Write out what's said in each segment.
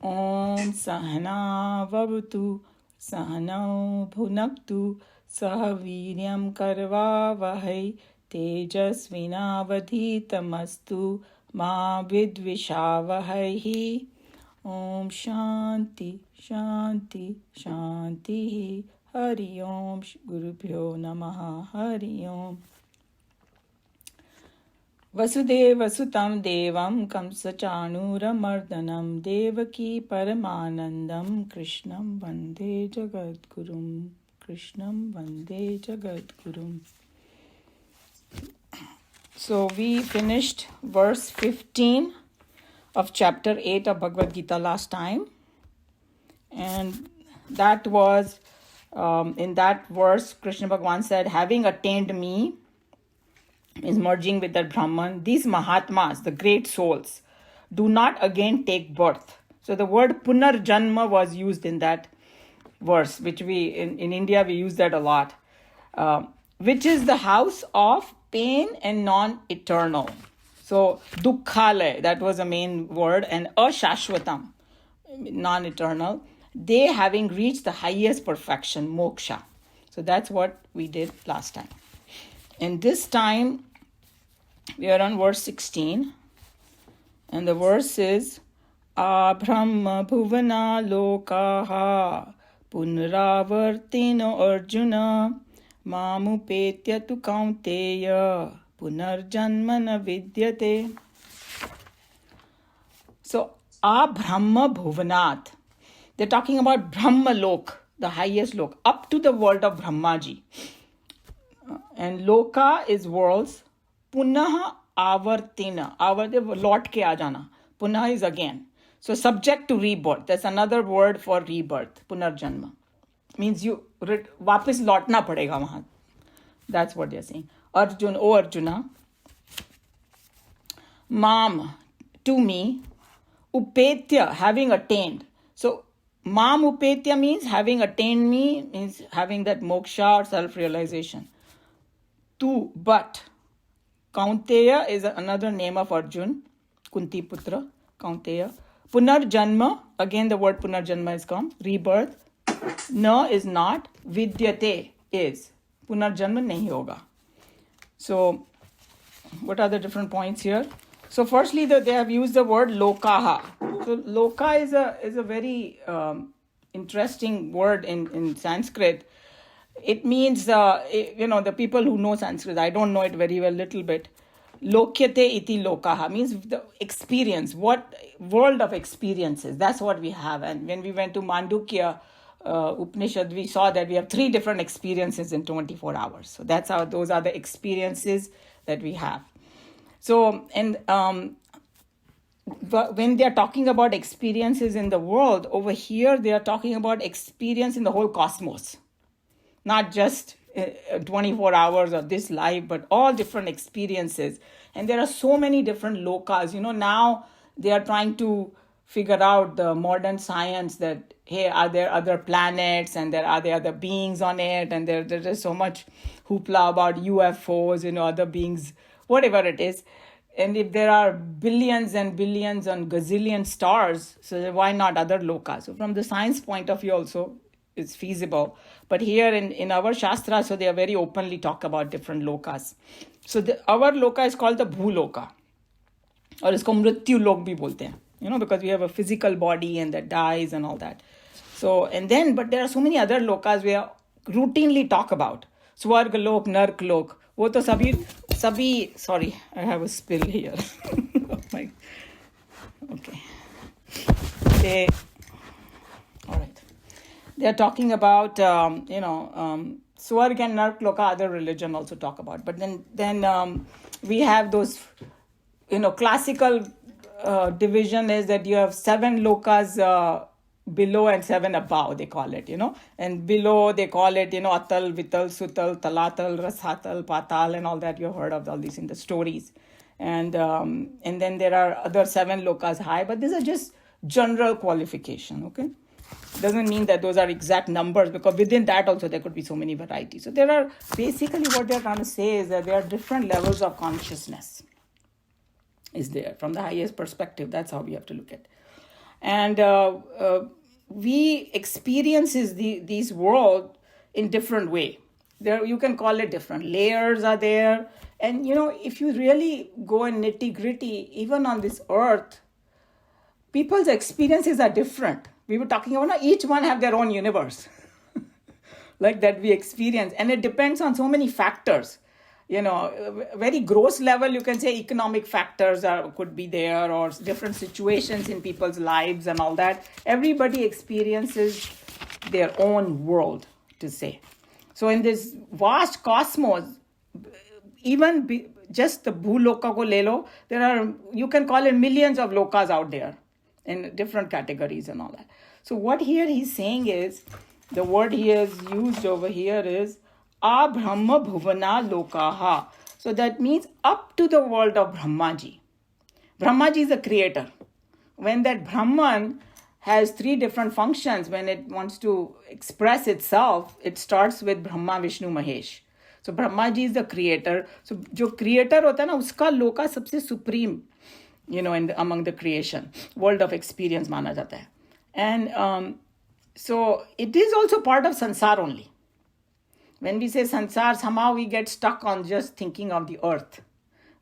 Om Sahana Vavatu Sahano Bhunaktu Sahaviryam Karva Vahai Tejasvinavadhitamastu Ma Vidvishavahai. Om Shanti Shanti Shanti. Hari Om Gurubhyo Namaha. Hari Om. वसुदेवसुतं देवं कंसचाणूरमर्दनं देवकी परमानन्दं कृष्णं वन्दे जगद्गुरुं So we finished verse 15 of chapter 8 of Bhagavad Gita last time, and that was in that verse Krishna Bhagavan said, having attained me, is merging with that Brahman, these Mahatmas, the great souls, do not again take birth. So the word Punarjanma was used in that verse, which we, in India, we use that a lot, which is the house of pain and non-eternal. So Dukkhale, that was the main word, and Ashashvatam, non-eternal, they having reached the highest perfection, moksha. So that's what we did last time. And this time, we are on verse 16. And the verse is, Abrahma bhuvana lokaha punravartino arjuna mamupetya tu kaunteya punarjanmana vidyate. So, Abrahma bhuvanat. They're talking about Brahma lok, the highest lok, up to the world of Brahmaji. And loka is worlds. Punah avartina. Avarti, lord ke aa jana. Punah is again. So subject to rebirth. That's another word for rebirth. Punarjanma. Means you वापस लौटना पड़ेगा वहाँ. That's what they're saying. Arjun, O Arjuna. Mam, to me. Upetya, having attained. So Mam upetya means having attained me, means having that moksha or self-realization. Tu, but. Kaunteya is another name of Arjun, Kunti Putra, Kaunteya. Punarjanma, again the word Punarjanma has come, rebirth. Na is not, Vidyate is. Punarjanma nahi hoga. So, what are the different points here? So, firstly, they have used the word lokaha. So, loka is a very interesting word in Sanskrit. It means, the people who know Sanskrit, I don't know it very well, little bit. Lokyate iti lokaha means the experience, what world of experiences. That's what we have. And when we went to Mandukya Upanishad, we saw that we have 3 different experiences in 24 hours. So that's how those are the experiences that we have. So, and when they are talking about experiences in the world, over here they are talking about experience in the whole cosmos. Not just 24 hours of this life, but all different experiences. And there are so many different lokas. Now they are trying to figure out the modern science that, hey, are there other planets and are there other beings on it? And there is so much hoopla about UFOs, other beings, whatever it is. And if there are billions and billions and gazillion stars, so why not other lokas? So from the science point of view also, it's feasible. But here in our Shastra, so they are very openly talk about different lokas. So our loka is called the Bhuloka. Or isko Mrityu Lok bhi bolte hain. Because we have a physical body and that dies and all that. So, but there are so many other lokas we routinely talk about. Swarg Lok, Nark Lok. Wo to sabhi, sorry, I have a spill here. Okay. All right. They are talking about, Swarg and Nark Loka, other religion also talk about. But then we have those, classical division is that you have 7 lokas below and 7 above, they call it, And below, they call it, Atal, Vital, Sutal, Talatal, Rasatal, Patal, and all that. You've heard of all these in the stories. And then there are other 7 lokas high, but these are just general qualification, okay? Doesn't mean that those are exact numbers, because within that also there could be so many varieties. So there are, basically what they're trying to say is that there are different levels of consciousness is there from the highest perspective. That's how we have to look at it. And we experiences these world in different way. There, you can call it different layers are there. And if you really go in nitty gritty, even on this earth, people's experiences are different. We were talking about each one have their own universe like that we experience, and it depends on so many factors. Very gross level, you can say economic factors could be there, or different situations in people's lives and all that. Everybody experiences their own world, to say. So in this vast cosmos, even just the bhuloka ko le lo, there are, you can call it millions of lokas out there in different categories and all that. So what here he's saying is, the word he has used over here is Abrahma Bhuvana Lokaha. So that means up to the world of Brahmaji. Brahmaji is the creator. When that Brahman has three different functions, when it wants to express itself, it starts with Brahma, Vishnu, Mahesh. So Brahmaji is the creator. So जो creator होता है ना, उसका लोका सबसे supreme, among the creation, world of experience माना जाता है. And so it is also part of sansar only. When we say sansar, somehow we get stuck on just thinking of the earth.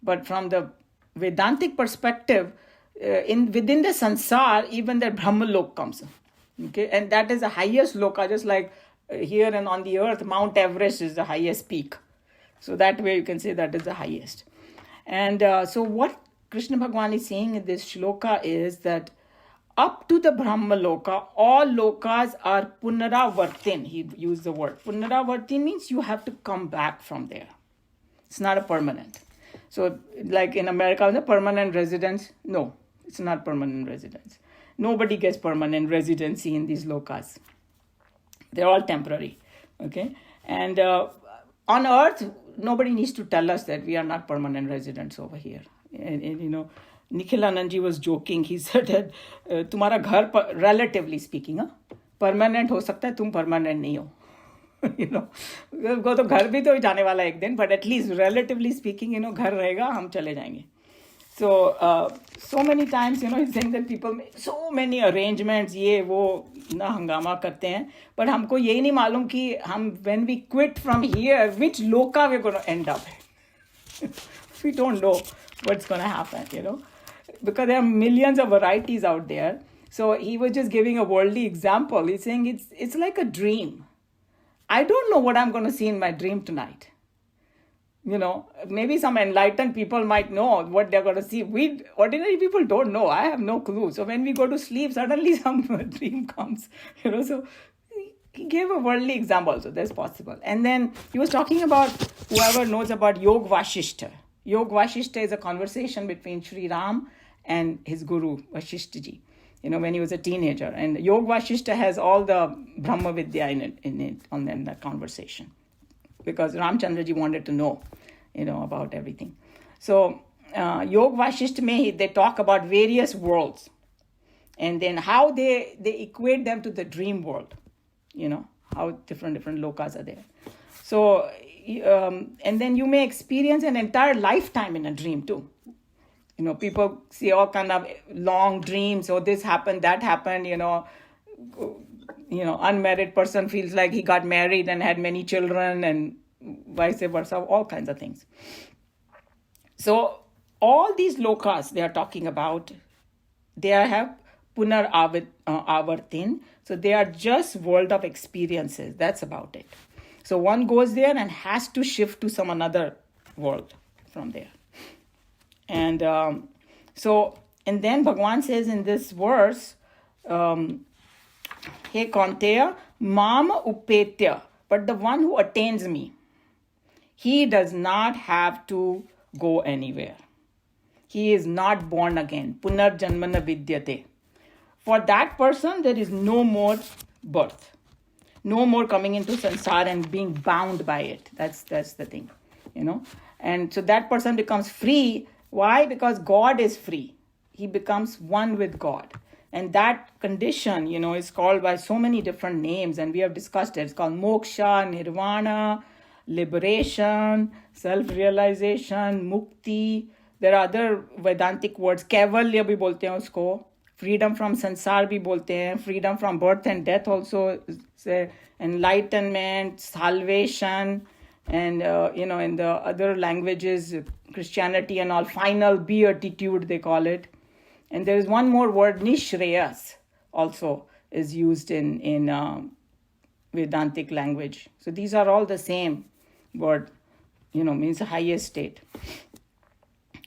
But from the Vedantic perspective, within the sansar, even the Brahmalok comes. Okay, and that is the highest loka, just like here and on the earth, Mount Everest is the highest peak. So that way you can say that is the highest. And so what Krishna Bhagavan is saying in this shloka is that up to the Brahmaloka, all lokas are punaravartin. He used the word. Punaravartin means you have to come back from there. It's not a permanent. So like in America, the permanent residence, no, it's not permanent residence. Nobody gets permanent residency in these lokas. They're all temporary. Okay? And on earth, nobody needs to tell us that we are not permanent residents over here. And Nikhil Anandji was joking. He said that तुम्हारा घर, relatively speaking, permanent हो सकता है, तुम permanent नहीं हो. वो तो घर भी तो जाने वाला एक दिन, but at least relatively speaking, घर रहेगा, हम चले जाएंगे. So many times, he's saying that people make so many arrangements, ये वो ना हंगामा करते हैं, but हमको यही नहीं मालूम कि हम, when we quit from here, which loka we're going to end up. We don't know what's going to happen, because there are millions of varieties out there. So he was just giving a worldly example. He's saying it's like a dream. I don't know what I'm going to see in my dream tonight. Maybe some enlightened people might know what they're going to see. We ordinary people don't know. I have no clue. So when we go to sleep, suddenly some dream comes. So he gave a worldly example. So that's possible. And then he was talking about, whoever knows about Yog Vashishta. Yog Vashishta is a conversation between Sri Ram and his guru, Vashishta ji, when he was a teenager. And Yog Vashishta has all the Brahma Vidya in it on that conversation. Because Ramchandra ji wanted to know, about everything. So, Yog Vashishta they talk about various worlds. And then how they equate them to the dream world. How different lokas are there. So, and then you may experience an entire lifetime in a dream too. People see all kind of long dreams. Oh, this happened, that happened, unmarried person feels like he got married and had many children, and vice versa, all kinds of things. So all these lokas they are talking about, they have punar avartin. So they are just world of experiences. That's about it. So one goes there and has to shift to some another world from there. And and then Bhagavan says in this verse, He Kaunteya, Mama Upetya, but the one who attains me, he does not have to go anywhere. He is not born again. Punarjanmana vidyate. For that person, there is no more birth. No more coming into sansar and being bound by it. That's the thing, And so that person becomes free. Why? Because God is free. He becomes one with God. And that condition, is called by so many different names. And we have discussed it. It's called moksha, nirvana, liberation, self-realization, mukti. There are other Vedantic words. Kaivalya bhi bolte hain usko. freedom from sansar bhi bolte hain, freedom from birth and death also, enlightenment, salvation, and in the other languages, Christianity and all, final beatitude they call it. And there is one more word, nishreyas, also is used in Vedantic language. So these are all the same word, means the highest state.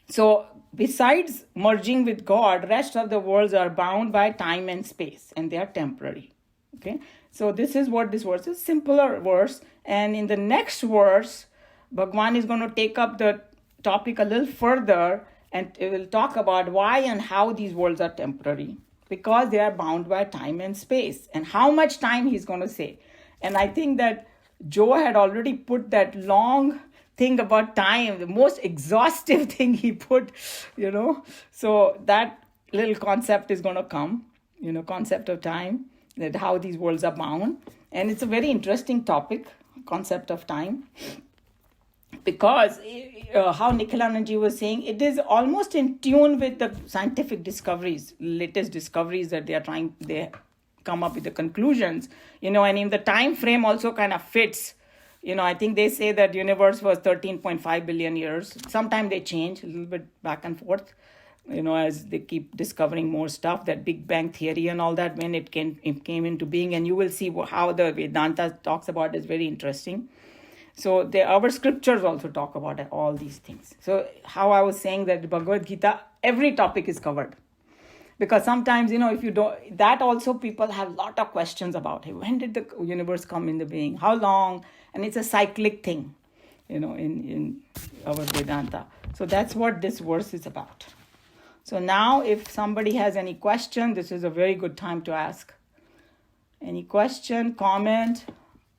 So besides merging with God, rest of the worlds are bound by time and space, and they are temporary. Okay, so this is what this verse is, simpler verse. And in the next verse, Bhagwan is going to take up the topic a little further, and it will talk about why and how these worlds are temporary, because they are bound by time and space. And how much time he's going to say. And I think that Joe had already put that long thing about time, the most exhaustive thing he put, So that little concept is going to come, concept of time, that how these worlds are bound. And it's a very interesting topic, concept of time. Because how Nikhilananji was saying, it is almost in tune with the scientific discoveries, latest discoveries that they come up with the conclusions, and in the time frame also kind of fits. I think they say that universe was 13.5 billion years. Sometimes they change a little bit back and forth, as they keep discovering more stuff, that Big Bang theory and all that, when it came into being. And you will see how the Vedanta talks about it is very interesting. So our scriptures also talk about all these things. So how I was saying that Bhagavad Gita, every topic is covered. Because sometimes, if you don't, that also people have a lot of questions about it. When did the universe come into being? How long? And it's a cyclic thing, in our Vedanta. So that's what this verse is about. So now if somebody has any question, this is a very good time to ask. Any question, comment,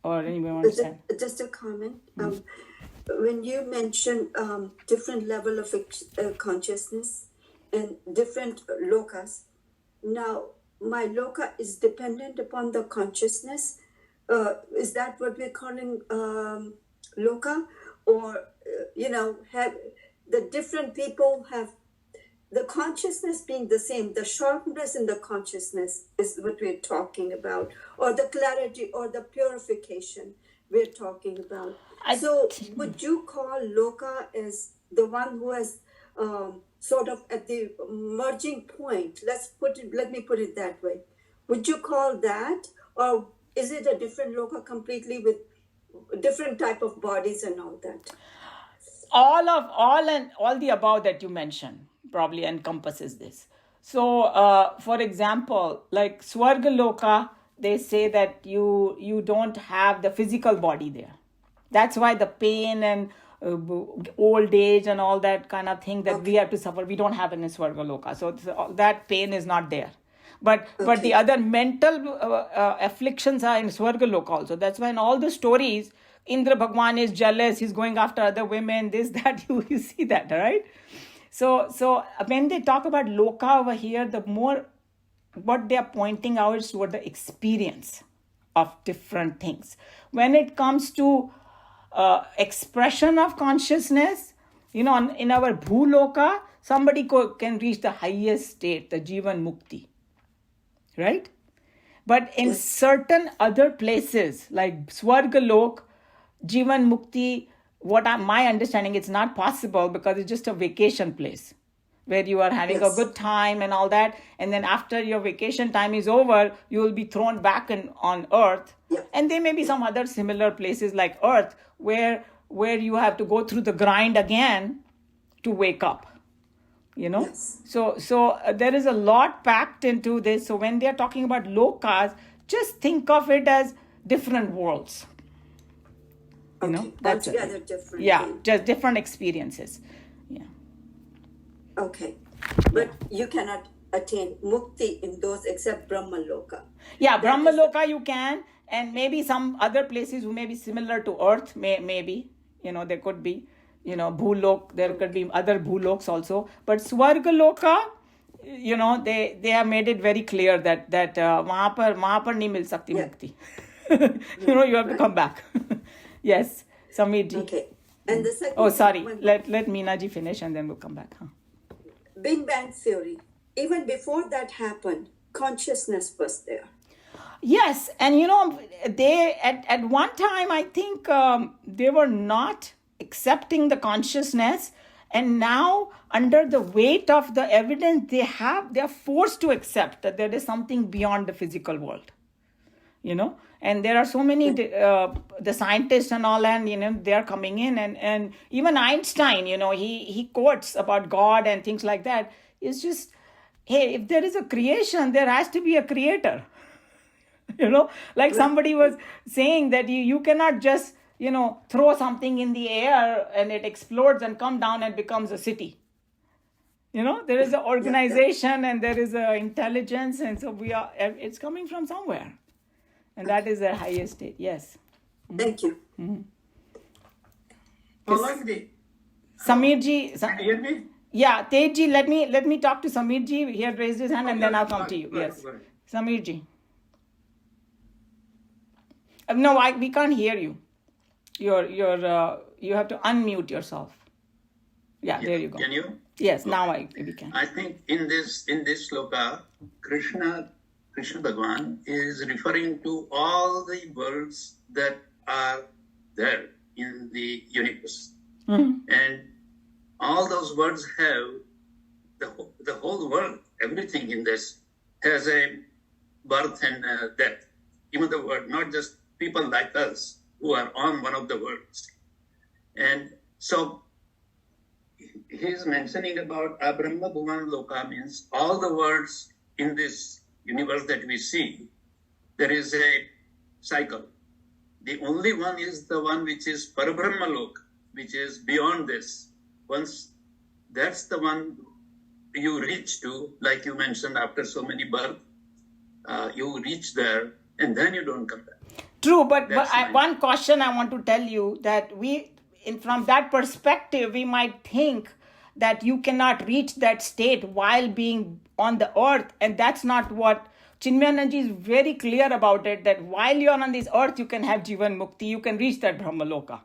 or anyone wants to say? Just a comment. When you mention different level of consciousness, and different lokas. Now, my loka is dependent upon the consciousness. Is that what we're calling loka? Or, have the different people have the consciousness being the same, the sharpness in the consciousness is what we're talking about, or the clarity or the purification we're talking about. So would you call loka as the one who has sort of at the merging point? Let me put it that way. Would you call that, or is it a different loka completely with different type of bodies and all that? All the above that you mentioned probably encompasses this. So, for example, like Swarga Loka, they say that you don't have the physical body there. That's why the pain and old age and all that kind of thing that we have to suffer, we don't have in Swarga Loka. So that pain is not there. But the other mental afflictions are in Swarga Loka also. That's why in all the stories, Indra Bhagwan is jealous, he's going after other women, this, that, you see that, right? So when they talk about Loka over here, the more what they are pointing out is toward the experience of different things. When it comes to expression of consciousness, in our Bhuloka, somebody can reach the highest state, the Jivan Mukti, right? But in certain other places, like Swarga Lok, Jivan Mukti, my understanding, it's not possible because it's just a vacation place where you are having a good time and all that. And then after your vacation time is over, you will be thrown back on earth. Yeah. And there may be some other similar places like earth where you have to go through the grind again to wake up, Yes. So there is a lot packed into this. So when they're talking about lokas, just think of it as different worlds. That's altogether different. Yeah, just different experiences. Yeah. Okay. But you cannot attain mukti in those except Brahma Loka. Yeah, Brahma Loka you can, and maybe some other places who may be similar to earth, maybe, there could be, Bhulok, there could be other Bhuloks also. But Swarga Loka, they have made it very clear that wahan par nahi mil sakti mukti. You have to come back. Yes, Samir ji. Okay. And the second. Oh, sorry. Let Meena ji finish and then we'll come back. Big Bang Theory. even before that happened, consciousness was there. Yes, and they at one time I think they were not accepting the consciousness, and now under the weight of the evidence they're forced to accept that there is something beyond the physical world. And there are so many the scientists and all, and they are coming in, and even Einstein, he quotes about God and things like that. It's just, hey, if there is a creation, there has to be a creator. Like somebody was saying that you cannot just throw something in the air and it explodes and come down and becomes a city. There is an organization and there is an intelligence, and so it's coming from somewhere, and that is the highest state. Yes. Thank you. Samirji, Can you hear me? yeah, Tejji, let me talk to Samirji. He had raised his hand, and then I'll come to you. Yes, Samirji. No, we can't hear you. You have to unmute yourself. Yeah, there you go. Can you? Yes, now we can. I think in this sloka, Krishna Bhagavan is referring to all the worlds that are there in the universe, and all those worlds have the whole world. Everything in this has a birth and death. Even the world, not just people like us who are on one of the worlds. And so he's mentioning about Abrahma Bhuvan Loka, means all the worlds in this universe that we see, there is a cycle. The only one is the one which is Parabrahma Loka, which is beyond this. Once that's the one you reach to, like you mentioned, after so many births, you reach there and then you don't come back. True, but one caution I want to tell you, that from that perspective, we might think that you cannot reach that state while being on the earth, and that's not what Chinmayananji is very clear about it, that while you're on this earth, you can have Jivan Mukti, you can reach that Brahmaloka.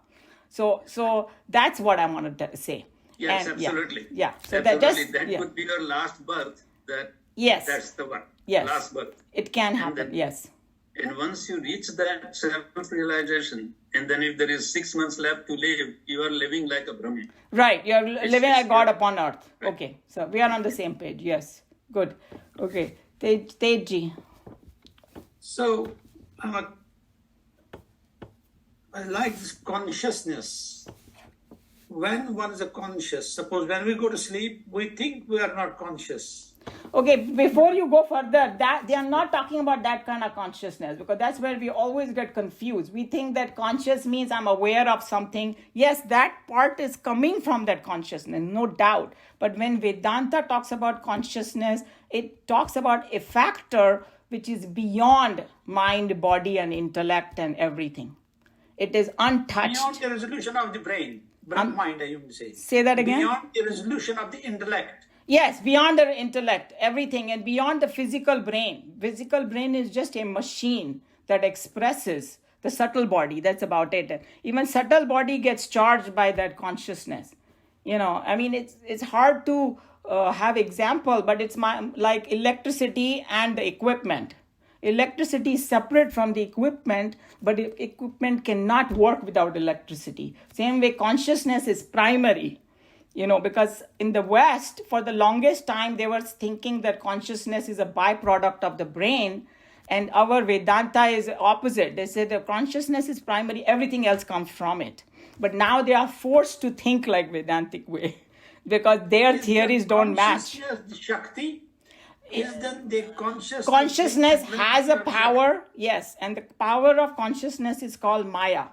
So that's what I want to say. Yes, and, absolutely. Yeah. So absolutely. That could be your last birth. That's the one. Yes. Last birth. It can happen. Yes. And once you reach that self-realization, and then if there is 6 months left to live, you are living like a Brahmin. Right. You are living like God upon earth. Right. Okay. So we are on the same page. Yes. Good. Okay. Tejji. So, I like this consciousness. When one is conscious, suppose when we go to sleep, we think we are not conscious. Okay, before you go further, that they are not talking about that kind of consciousness, because that's where we always get confused. We think that conscious means I'm aware of something. Yes, that part is coming from that consciousness, no doubt. But when Vedanta talks about consciousness, it talks about a factor which is beyond mind, body, and intellect and everything. It is untouched. Beyond the resolution of the brain, mind, I would say. Say that again? Beyond the resolution of the intellect. Yes, beyond the intellect, everything, and beyond the physical brain. Physical brain is just a machine that expresses the subtle body. That's about it. Even subtle body gets charged by that consciousness. I mean, it's hard to have example, but it's like electricity and the equipment. Electricity is separate from the equipment, but equipment cannot work without electricity. Same way, consciousness is primary. Because in the West, for the longest time, they were thinking that consciousness is a byproduct of the brain, and our Vedanta is opposite. They say the consciousness is primary, everything else comes from it. But now they are forced to think like Vedantic way, because their theories don't match. The Shakti? Is then the consciousness has a power, yes, and the power of consciousness is called Maya.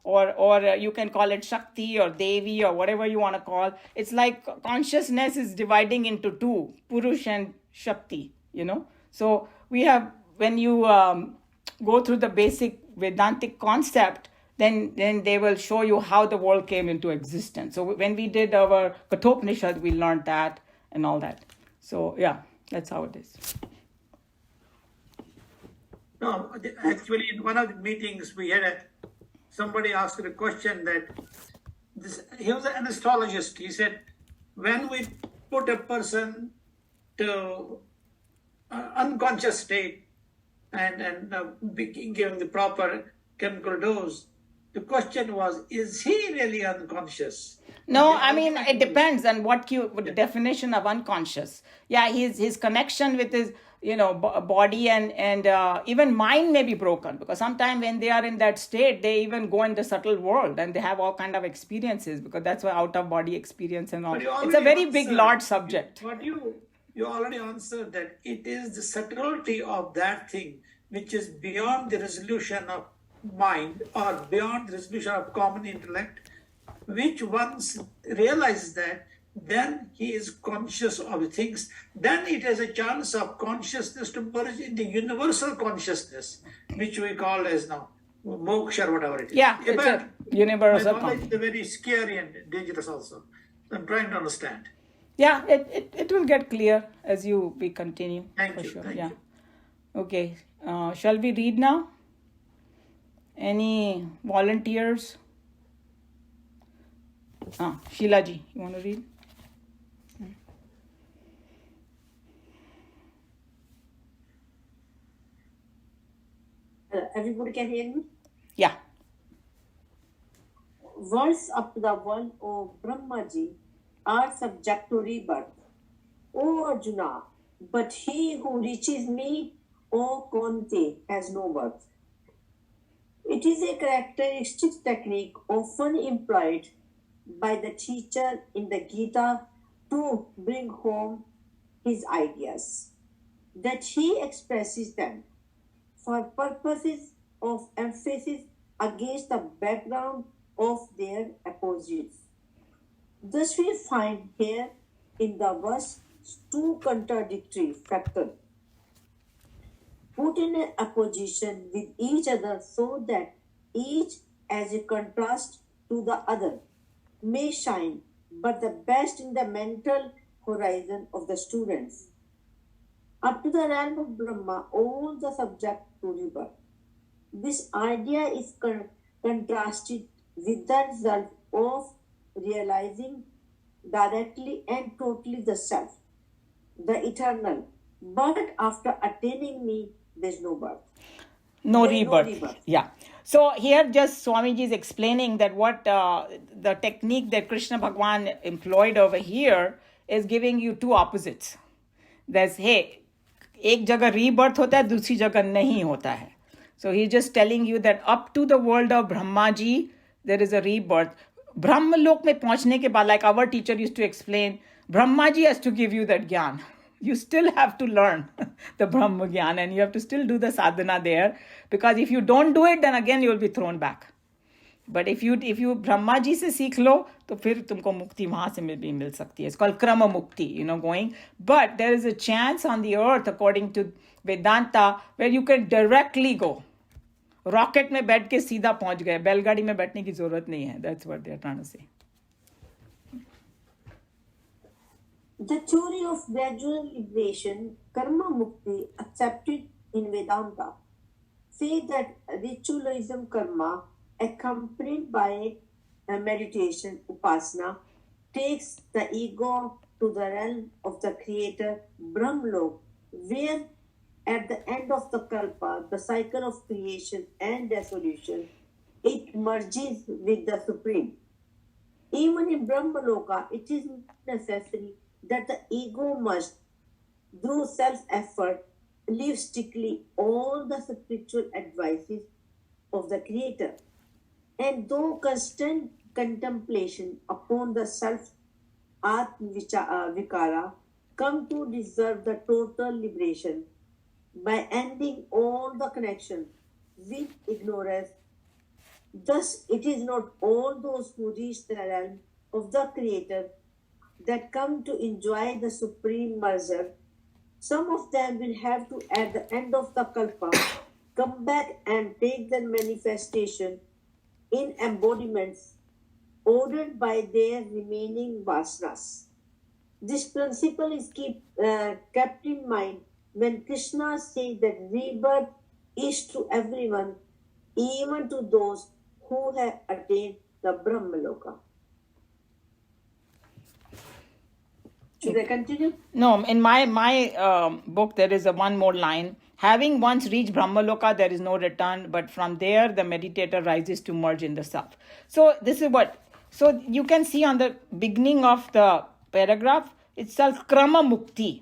Or you can call it Shakti or Devi or whatever you want to call. It's like consciousness is dividing into two, Purush and Shakti, So we have, when you go through the basic Vedantic concept, then they will show you how the world came into existence. So when we did our Kathopanishad, we learned that and all that. So yeah, that's how it is. No, actually in one of the meetings we had somebody asked a question that he was an astrologist. He said, when we put a person unconscious state and giving the proper chemical dose. The question was, is he really unconscious? No, I mean, it depends on the definition of unconscious. Yeah, his connection with his, body and even mind may be broken, because sometimes when they are in that state, they even go in the subtle world and they have all kind of experiences, because that's why out of body experience and all. It's a very big, large subject. But you already answered that it is the subtlety of that thing which is beyond the resolution of mind or beyond the resolution of common intellect, which once realizes that, then he is conscious of things. Then it has a chance of consciousness to merge in the universal consciousness, which we call as now moksha or whatever it is. Yeah, it's a universal consciousness. It's very scary and dangerous also. I'm trying to understand. Yeah, it will get clear as we continue. Thank for you. sure. Thank Yeah. you. Okay. Shall we read now? Any volunteers? Sheila ji, you want to read? Everybody can hear me? Yeah. Worlds up to the one, O Brahmaji, are subject to rebirth. O Arjuna, but he who reaches me, O Kunti, has no birth. It is a characteristic technique often employed by the teacher in the Geeta to bring home his ideas, that he expresses them for purposes of emphasis against the background of their opposites. Thus we find here in the verse two contradictory factors put in an opposition with each other, so that each as a contrast to the other may shine but the best in the mental horizon of the students. Up to the realm of Brahma, all the subject to rebirth. This idea is contrasted with the result of realizing directly and totally the self, the eternal. But after attaining me, there's no birth. No rebirth. Yeah. So here just Swamiji is explaining that what the technique that Krishna Bhagwan employed over here is giving you two opposites. There's, hey, एक जगह rebirth होता है, दूसरी जगह नहीं होता है. So he's just telling you that up to the world of Brahma ji, there is a rebirth. Brahma lok में पहुंचने के बाद, like our teacher used to explain, Brahma ji has to give you that gyan. You still have to learn the Brahma Gyan, and you have to still do the sadhana there, because if you don't do it, then again you will be thrown back. But if you Brahma ji se seekh lo, to फिर तुमको मुक्ति वहाँ से भी मिल सकती है. It's called krama mukti, going. But there is a chance on the earth, according to Vedanta, where you can directly go. Rocket में बैठ के सीधा पहुँच गए. बैलगाड़ी में बैठने की जरूरत नहीं है. That's what they are trying to say. The theory of gradual liberation, karma mukti, accepted in Vedanta, say that ritualism karma, accompanied by a meditation, upasana, takes the ego to the realm of the creator, Brahmlok, where at the end of the kalpa, the cycle of creation and dissolution, it merges with the Supreme. Even in Brahmaloka, it is necessary that the ego must, through self-effort, live strictly all the spiritual advices of the Creator. And though constant contemplation upon the self, Vikara, come to deserve the total liberation by ending all the connection with ignorance. Thus, it is not all those who reach the realm of the Creator that come to enjoy the supreme merger. Some of them will have to, at the end of the kalpa, come back and take their manifestation in embodiments ordered by their remaining vasanas. This principle is kept in mind when Krishna says that rebirth is to everyone, even to those who have attained the Brahmaloka. Should I continue? No, in my book there is a one more line. Having once reached Brahmaloka, there is no return, but from there the meditator rises to merge in the self. So this is what. So you can see on the beginning of the paragraph itself, krama mukti,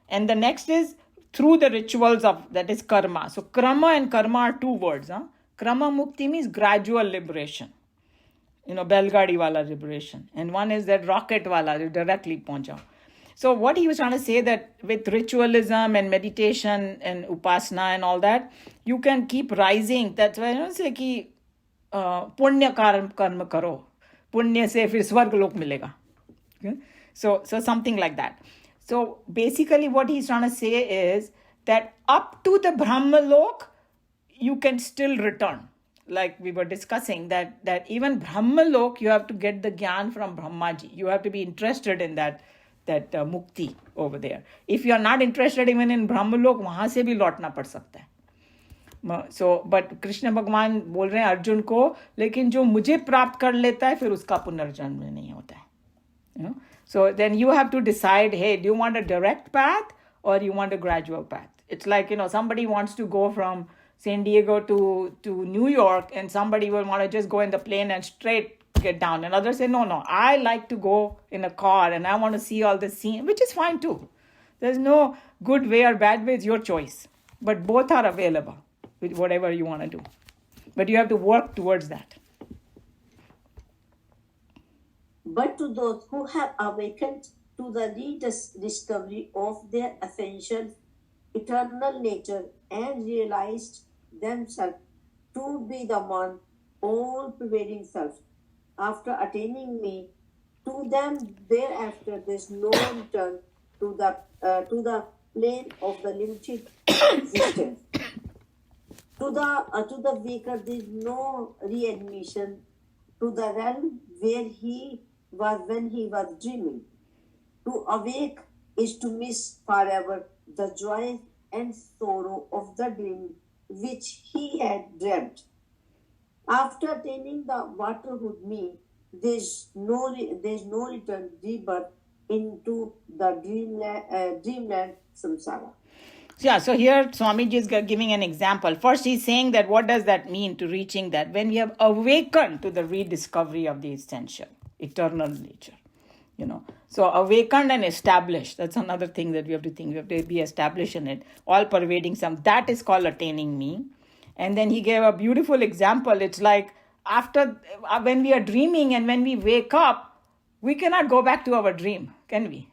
and the next is through the rituals of, that is karma. So krama and karma are two words. Krama mukti means gradual liberation. Belgadi wala liberation. And one is that rocket wala, directly pahuncha. So what he was trying to say, that with ritualism and meditation and upasana and all that, you can keep rising. That's why I don't say ki punya karma karo. Punya se fir swarg lok milega. Okay? So something like that. So basically what he's trying to say is that up to the Brahmalok, you can still return. Like we were discussing, that even Brahmalok, you have to get the gyan from Brahmaji. You have to be interested in that mukti over there. If you are not interested even in Brahmalok, वहाँ से भी लौटना पड़ सकता है. So, but Krishna भगवान बोल रहे हैं अर्जुन को, लेकिन जो मुझे प्राप्त कर लेता है फिर उसका पुनर्जन्म नहीं होता है. So then you have to decide, hey, do you want a direct path or you want a gradual path? It's like, somebody wants to go from San Diego to New York, and somebody will want to just go in the plane and straight get down. And others say, no, I like to go in a car and I want to see all the scene, which is fine too. There's no good way or bad way, it's your choice. But both are available with whatever you want to do. But you have to work towards that. But to those who have awakened to the rediscovery of their essential eternal nature and realized themselves to be the one all-pervading self, after attaining me, to them thereafter there's no return to the plane of the limited existence. To the waker there's no readmission to the realm where he was when he was dreaming. To awake is to miss forever the joy and sorrow of the dream which he had dreamt. After attaining the waterhood me, there's no return rebirth into the dreamland samsara. Yeah, so here Swamiji is giving an example. First, he's saying that what does that mean to reaching that? When we have awakened to the rediscovery of the essential, eternal nature. So awakened and established, that's another thing that we have to think. We have to be established in it, all pervading some. That is called attaining me. And then he gave a beautiful example. It's like after, when we are dreaming and when we wake up, we cannot go back to our dream, can we?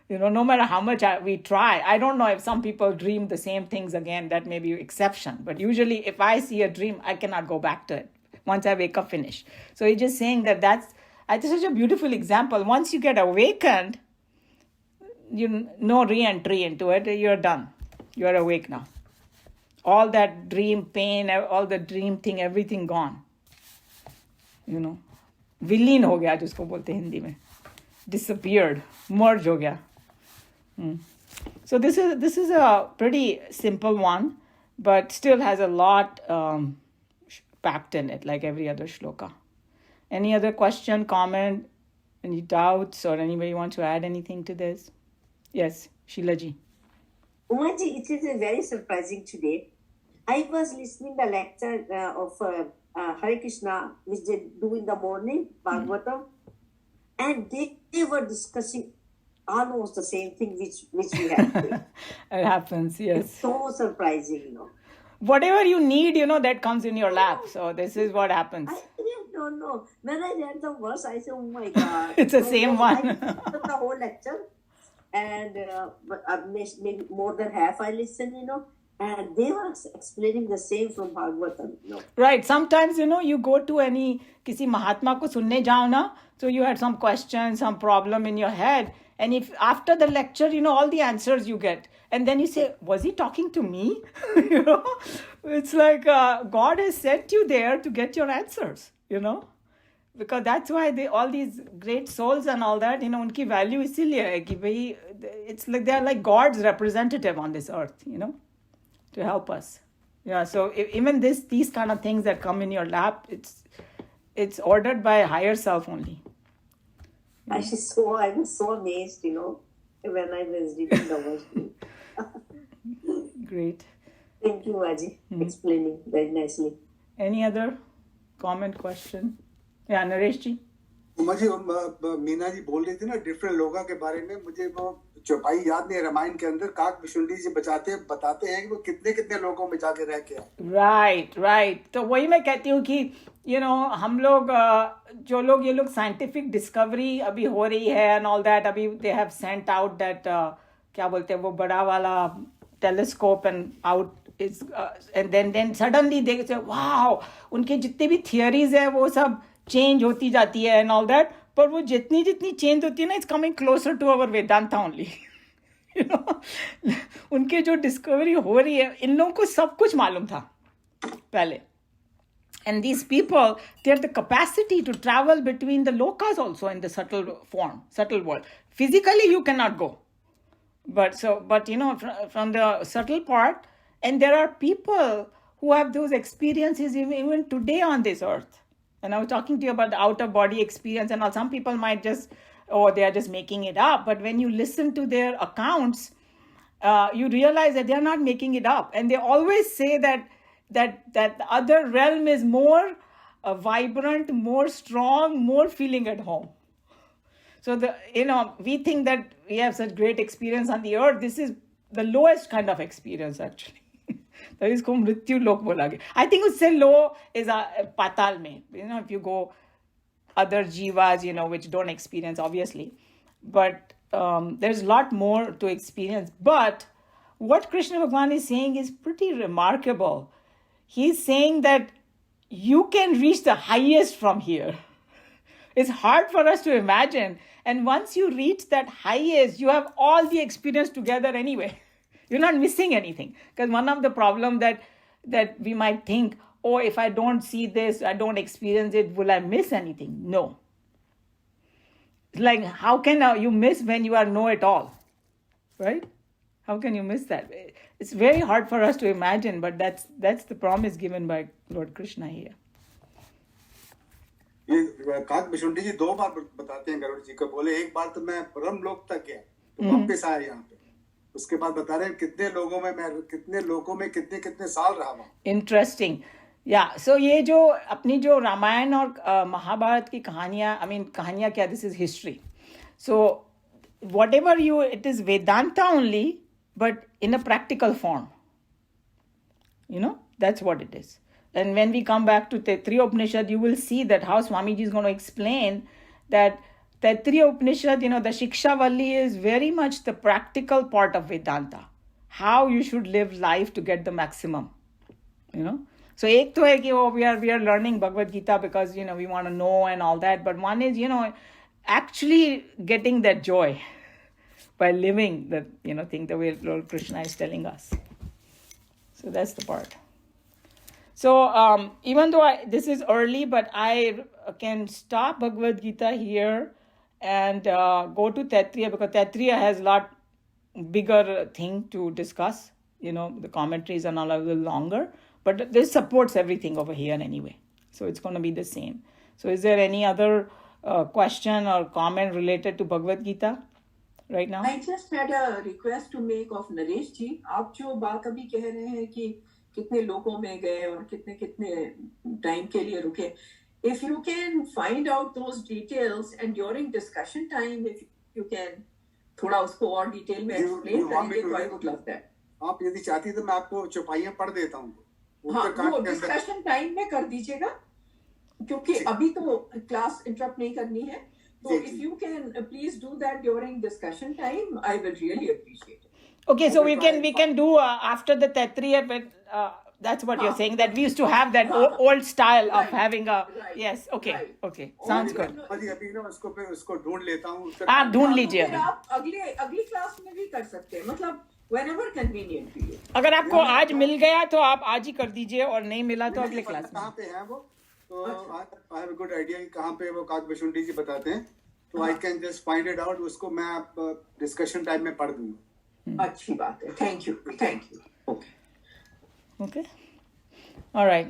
No matter how much we try. I don't know if some people dream the same things again, that may be exception. But usually if I see a dream, I cannot go back to it. Once I wake up, finish. So he's just saying that's such a beautiful example. Once you get awakened, no re-entry into it. You're done. You're awake now. All that dream pain, all the dream thing, everything gone. विलीन हो गया, जिसको बोलते हैं हिंदी में. Disappeared. Merge हो गया. So this is a pretty simple one, but still has a lot packed in it, like every other shloka. Any other question, comment, any doubts, or anybody want to add anything to this? Yes, Sheilaji. Umaji, it is very surprising today. I was listening the lecture of Hare Krishna, which they do in the morning, Bhagavatam, and they were discussing almost the same thing which we have today. It happens, yes. It's so surprising, Whatever you need, that comes in your lap. So this is what happens. I don't know. When I read the verse, I said, oh my God. It's the same one. I listened the whole lecture, and maybe more than half I listened, and they were explaining the same from Bhagavatam. Right. Sometimes, you go to kisi Mahatma ko sunne jao na, so you had some question, some problem in your head. And if after the lecture, all the answers you get. And then you say, was he talking to me? It's like God has sent you there to get your answers, Because that's why all these great souls and all that, unki value isliye hai ki bhai, it's like they're like God's representative on this earth, to help us. Yeah, so even these kind of things that come in your lap, it's ordered by a higher self only. I was so amazed, when I was reading the verse. Great. Thank you, Aji, explaining very nicely. Any other comment, question? Yeah, Naresh ji. मुझे मीना जी बोल रही थी ना different लोगों के बारे में, मुझे वो चौपाई याद नहीं है। रामायण के अंदर काक विशुंडी जी बताते हैं कि वो कितने कितने लोगों में जाके रह के आए। राइट। तो वही मैं कहती हूँ कि हम लोग जो लोग ये लोग साइंटिफिक डिस्कवरी अभी हो रही है एंड ऑल दैट, अभी they have sent out that क्या बोलते हैं वो बड़ा वाला telescope and out is and then suddenly they say wow, उनके जितने भी थियरीज है वो सब चेंज होती जाती है एंड ऑल दैट, पर वो जितनी चेंज होती है ना, it's coming closer to our Vedanta only. उनके जो डिस्कवरी हो रही है, इन लोगों को सब कुछ मालूम था पहले, and these people, they have the capacity to travel between the lokas also in the subtle form, subtle world. Physically you cannot go, but from the subtle part, and there are people who have those experiences even today on this earth. And I was talking to you about the outer body experience and all. Some people might just, they are just making it up. But when you listen to their accounts, you realize that they are not making it up. And they always say that the other realm is more vibrant, more strong, more feeling at home. So we think that we have such great experience on the earth. This is the lowest kind of experience actually. तो इसको मृत्यु लोक बोला गया. I think उससे low is पाताल में. If you go other jivas, which don't experience obviously, but there's a lot more to experience. But what Krishna Bhagavan is saying is pretty remarkable. He's saying that you can reach the highest from here. It's hard for us to imagine. And once you reach that highest, you have all the experience together anyway. You're not missing anything. Because one of the problems that we might think, if I don't see this, I don't experience it, will I miss anything? No. Like, how can you miss when you are know-it-all? Right? How can you miss that? It's very hard for us to imagine, but that's the promise given by Lord Krishna here. ये काक विशुंडी जी 2 बार बताते हैं गरुड़ जी को, बोले एक बार तो मैं परम लोक तक गया तो वापस आया यहाँ पे, उसके बाद बता रहे हैं कितने लोगों में कितने साल रहा वहाँ. इंटरेस्टिंग. सो ये जो अपनी जो रामायण और महाभारत की कहानियां क्या, this is history. So whatever it is Vedanta only, but in a practical form. That's what it is. And when we come back to Taittriya Upanishad, you will see that how Swamiji is going to explain that Taittriya Upanishad, the Shikshavalli is very much the practical part of Vedanta. How you should live life to get the maximum. So ek to hai ki we are learning Bhagavad Gita because, we want to know and all that. But one is, actually getting that joy by living that, thing the way Lord Krishna is telling us. So that's the part. So even though this is early, but I can stop Bhagavad Gita here and go to Taittriya, because Taittriya has a lot bigger thing to discuss. The commentaries are all a little longer, but this supports everything over here anyway. So it's going to be the same. So is there any other question or comment related to Bhagavad Gita right now? I just had a request to make of Naresh ji. आप जो बात अभी कह रहे हैं कि कितने लोगों में गए और कितने टाइम के लिए रुके, if you can find out those details and during discussion time, if you can थोड़ा उसको और डिटेल में explain करेंगे तो I would love that. आप यदि चाहती तो मैं आपको चौपाइयाँ पढ़ देता हूँ. वो डिस्कशन टाइम में कर दीजिएगा, क्योंकि अभी तो क्लास इंटरप्ट नहीं करनी है. So if you can please do that during discussion time, I will really appreciate it. Okay, so we can do after the Taittriya, but that's what you're saying, that we used to have that old style of having a yes. Okay, sounds good. अभी ना उसको ढूंढ लेता हूँ. आप ढूंढ लीजिए. आप अगली क्लास में भी कर सकते हैं, मतलब whenever convenient to you. अगर आपको आज मिल गया तो आप आज ही कर दीजिए, और नहीं मिला तो अगले क्लास में. कहाँ पे है वो? तो I have a good idea कि कहाँ पे वो काक विशुंडी जी बताते हैं, तो I can just find it out. उसको मैं आप डिस्कशन टाइम में पढ़ दूँगा. अच्छी बात है. Thank you. Okay. All right.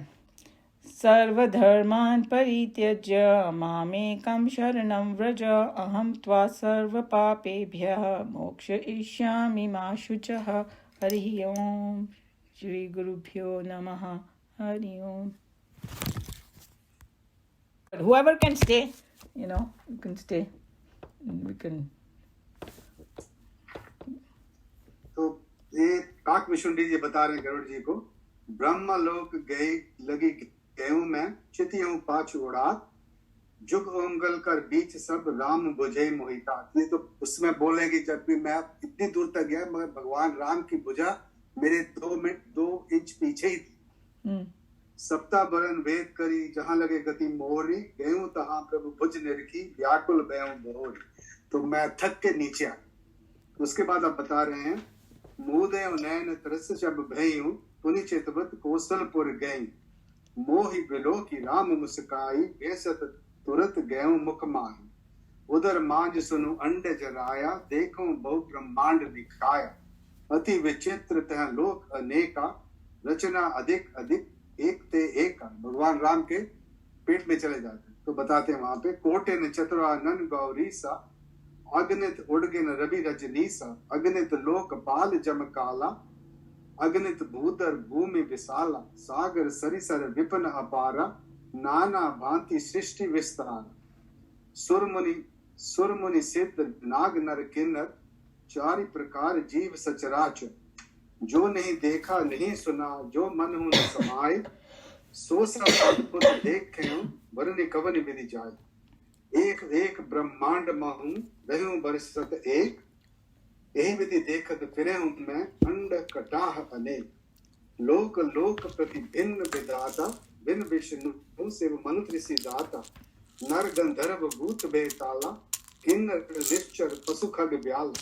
सर्वधर्मान् परित्यज्य मामेकं शरणं व्रज अहं त्वा सर्वपापेभ्यः मोक्षयिष्यामि मा शुचः हरि ओम श्री गुरुभ्यो नमः हरि ओम. Whoever can stay, you can stay. We can. तो ये काक विशुंडी जी बता रहे हैं गरुड़ जी को, ब्रह्मलोक गई लगी गेहूं में चितियों पाछ उड़ात जुग ओंगल कर बीच सब राम बुझे मोहिता. ये तो उसमें बोलेंगे जब भी मैं इतनी दूर तक गया मगर भगवान राम की भुजा मेरे 2 इंच पीछे ही थी. सप्ताह बरन वेद करी जहां लगे गति मोहरी गेहूं तहां प्रभु भुज निरखी व्याकुल बेहूं बहोरी. तो मैं थक के नीचे आ. उसके बाद आप बता रहे हैं मुदेव नैन तरस जब भयऊं पुनि चितवत कौशलपुर गई मोहि बिलो की राम मुस्काई बेसत तुरत गयऊं मुख माही. उधर मांझ सुनु अंड जराया देखूं बहु ब्रह्मांड दिखाया अति विचित्र तह लोक अनेका रचना अधिक अधिक एक ते एक. भगवान राम के पेट में चले जाते तो बताते हैं वहां पे कोटे न चतुरानन गौरी सा अगणित उड़गिन रवि रजनीसा अगणित लोक पाल जम काला अगणित भूधर भूमि विशाला सागर सरिसर विपन अपारा नाना भांति सृष्टि विस्तार. सुरमुनि सिद्ध नाग नर किन्नर चारि प्रकार जीव सचराचर जो नहीं देखा नहीं सुना जो मन हूं न समाये सो सब अद्भुत देखे वरनि कवन विधि जाए. एक एक ब्रह्मांड महूं रहूं बरसत एक यही विधि देखत फिरे हूं मैं अंड कटाह अनेक. लोक लोक प्रति भिन्न विदाता बिन विष्णु से मनुष्य ऋषि दाता नर गंधर्व भूत बेताला किन्नर निश्चर पशु खग ब्याल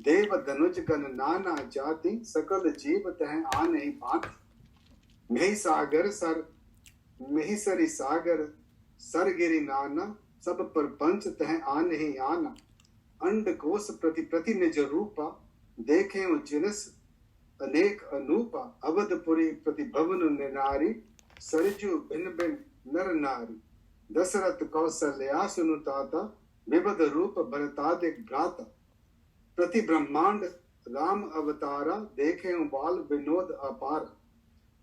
देव धनुज गण नाना जाति सकल जीव तह आन ही पात. मही सागर सर मही सरी सागर सर गिरी नाना सब पर पंच तह आन ही आना. अंड कोश प्रति प्रति निज रूपा देखे जिनस अनेक अनूपा अवधपुरी प्रति भवन निनारी सरजू भिन्न भिन्न नर नारी. दशरथ कौशल्या सुनुताता विविध रूप भरतादिक भ्राता प्रति ब्रह्मांड राम अवतारा देखे बाल विनोद अपार.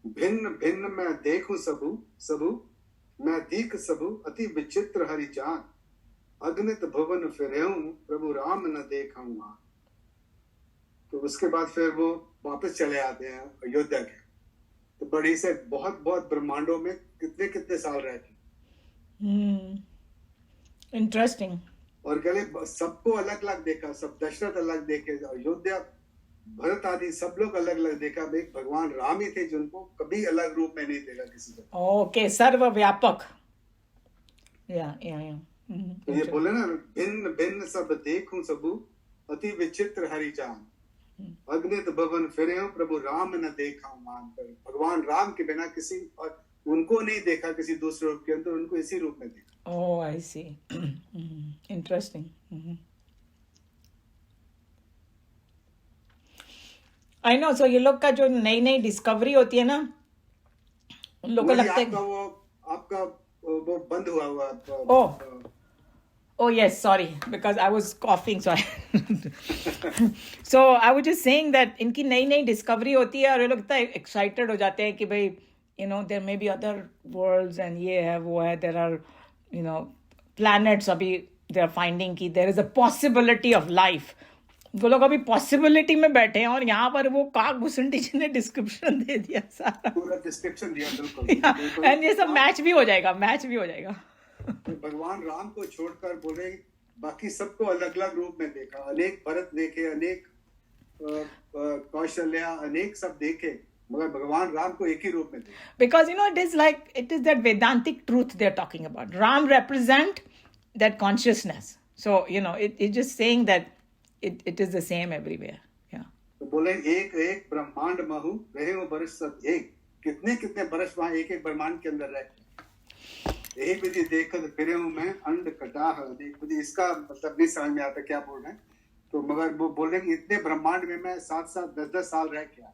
भिन्न भिन्न मैं देखूं सबू सबू मैं दीख सबू अति विचित्र हरि जान अगणित भुवन फिरेऊं प्रभु राम न देखूं. तो उसके बाद फिर वो वापस चले आते हैं अयोध्या के. तो बड़ी से बहुत बहुत ब्रह्मांडों में कितने कितने साल रह के. इंटरेस्टिंग. और कहले सबको अलग अलग देखा. सब दशरथ अलग देखे अयोध्या भरत आदि सब लोग अलग अलग देखा. एक भगवान राम ही थे जिनको कभी अलग रूप में नहीं देखा किसी को. ओके सर्वव्यापक. या तो ये बोले ना भिन्न भिन्न सब देखूं सबू अति विचित्र हरि जान अग्नित भवन फिरे हूं प्रभु राम न देखा मान. कर भगवान राम के बिना किसी और उनको नहीं देखा किसी दूसरे रूप के अंदर. उनको इसी रूप में देखा. Oh, I see. Interesting. I know. So ये लोग का जो नई नई डिस्कवरी होती है ना उन लोग को लगता है आपका वो बंद हुआ. Oh yes, sorry, because I was coughing, sorry. So I was just saying that इनकी नई नई डिस्कवरी होती है और ये लोग इतना एक्साइटेड हो जाते हैं कि भाई there may be other worlds and ये है वो है. There are planets अभी they are finding कि there is a possibility of life. वो लोग अभी possibility में बैठे हैं और यहाँ पर वो काक भुसुंडी जी ने डिस्क्रिप्शन दे दिया सारा. पूरा डिस्क्रिप्शन दिया बिल्कुल. एंड ये सब मैच भी हो जाएगा. भगवान राम को छोड़कर बोले बाकी सबको अलग अलग रूप में देखा. अनेक भरत देखे अनेक कौशल्या अनेक सब देखे मगर भगवान राम को एक ही रूप में देखा. Because it is that Vedantic truth they are talking about. Ram represent that consciousness. So it's just saying that it is the same everywhere. Yeah. तो बोले एक एक ब्रह्मांड महु रहे हो बरस सब एक. कितने कितने बरस वहां एक एक ब्रह्मांड के अंदर रहे. यही विधि देखकर फिरे हूं मैं अंड कटाह अनेक. मुझे इसका मतलब नहीं समझ में आता क्या बोल रहे हैं. तो मगर वो बोल रहे हैं इतने ब्रह्मांड में मैं 7-7 10-10 साल रह गया.